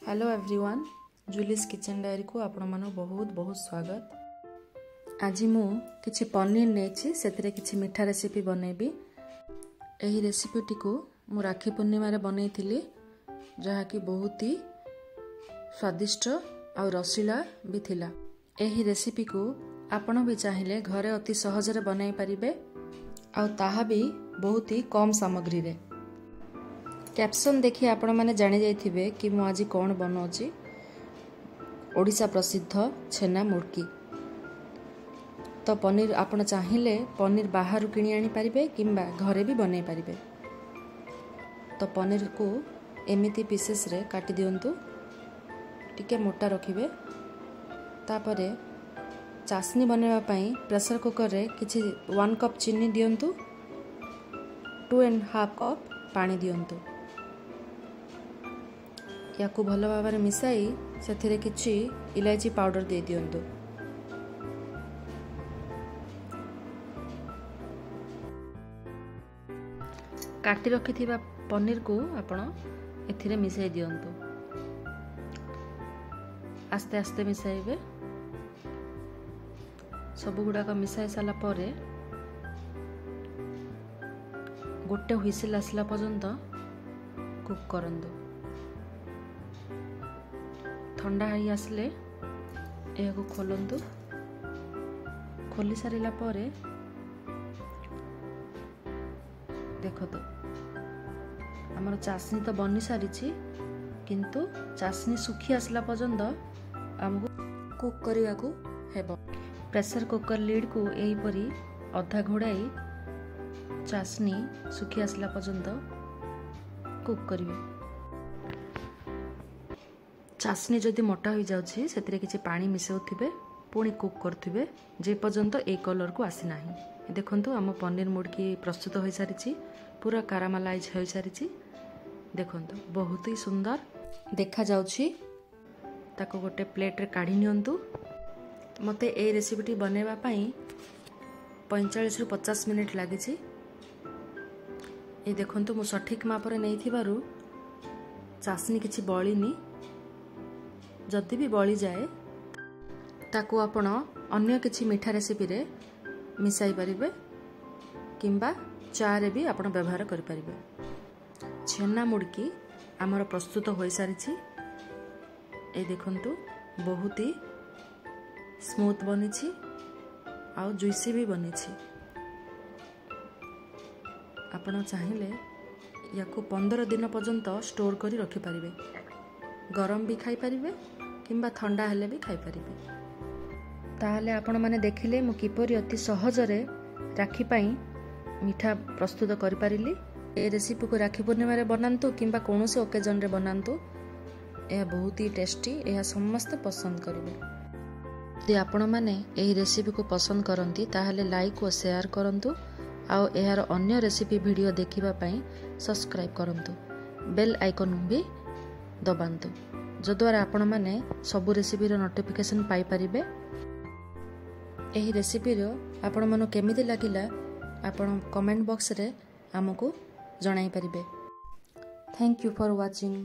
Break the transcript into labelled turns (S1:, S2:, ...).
S1: Hello everyone, जुलिस kitchen diary को आपण मानो बहुत बहुत स्वागत। आज मु किछि पनीर नेछि सेतिरे किछि मीठा रेसिपी बनेबी। एही रेसिपीटी को मु राखी पूर्णिमा रे बनैथिली, जहा कि बहुत ही स्वादिष्ट और रसीला भी थिला। एही रेसिपी को आपण भी चाहिले घरे अति सहज रे बनाई परिबे, आ ताहा भी बहुत ही कम सामग्री रे। कैप्शन देखि आपण माने जानि जाइथिबे कि मु आज कोन बनौची। ओडिशा प्रसिद्ध छेना मुड़की। तो पनीर आपण चाहिले पनीर बाहर किणी आनी परिबे किंबा घरे भी बनै परिबे। तो पनीर को एमिति पीसेस रे काटी दियंतु, टिके मोटा रखिबे। तापरे चासनी बनेवा पई प्रेशर कुकर रे किछि 1 कप चीनी दियंतु, 2.5 कप पानी दियंतु। याकू भल भाव में मिसाई से किछि इलायची पाउडर दे दियंतु। काटी रखिथिबा पनीर को आपण एथिरे मिसाई दियंतु। आस्ते आस्ते मिसाइबे। सब गुड़ाक मिसाई साला परे गोटे हुइसिल आसला पर्यंत कुक करंतु। ठंडा होई आसले एहाको खोलंतु। खोली सारिला परे देखतो हमर चासनी तो बनी सारिछि, किंतु चासनी सुखी आसला पर्यंत हमको कुक करिया को हेबो। प्रेशर कुकर लीड को एही परी अधा घोड़ाई चासनी सुखी आसला पर्यंत कुक करिवे। चासनी जदि मोटा हो जाउछि सेतिरे किछि पानी मिसाउथिबे, पुणी कुक करथिबे जे पर्यंत ए कलर को आसी नाही। देखंतु हम पनीर मुड़की प्रस्तुत हो सारिछि, पूरा कारामलाइज हो सारिछि। देखंतु बहुत ही सुंदर देखा जाउछि। ताको गोटे प्लेट रे काढी नियंतु। मते ए रेसिपीटी बनेवा पई 45 रु 50 मिनिट लागिछि। ए देखंतु मु सठिक माप रे नै थिबारु चासनी किछि बळिनी। जदि भी बळी जाए ताकू आपण अन्य किछि मीठा रेसिपी रे मिसाई परिबे किंबा चा रे भी आपण व्यवहार करि परिबे। छेना मुड़की हमर प्रस्तुत होई सारिछि। ए देखंतु बहुत ही स्मूथ बनिछि आ जुइसी भी बनिछि। आपण चाहिले याको 15 दिन पर्यंत स्टोर करी रखि परिबे। गरम भी खाई परिबे किंबा ठंडा हेले भी खाई परिबे। ताहले आपण माने देखिले मु किपरि अति सहज रे राखी पई मीठा प्रस्तुत करि परिली। ए रेसिपी को राखी पूर्णिमा रे बनांतु किंबा कोनोसी ओकेजन रे बनांतु। यह बहुत ही टेस्टी, यह समस्त पसंद करिवे। यदि आपण माने एही रेसिपी को पसंद करंती ताहले लाइक और शेयर करंतु। आ एहार अन्य रेसिपी वीडियो देखिबा पई सब्सक्राइब करंतु। बेल आइकन भी दबांतु, जो द्वारा आपण माने सबु रेसिपी रो नोटिफिकेशन पाई परिबे। एही रेसिपी रो आपण मानो केमिति लागिला आपण कमेंट बॉक्स रे हमकु जणाई परिबे। Thank you for watching.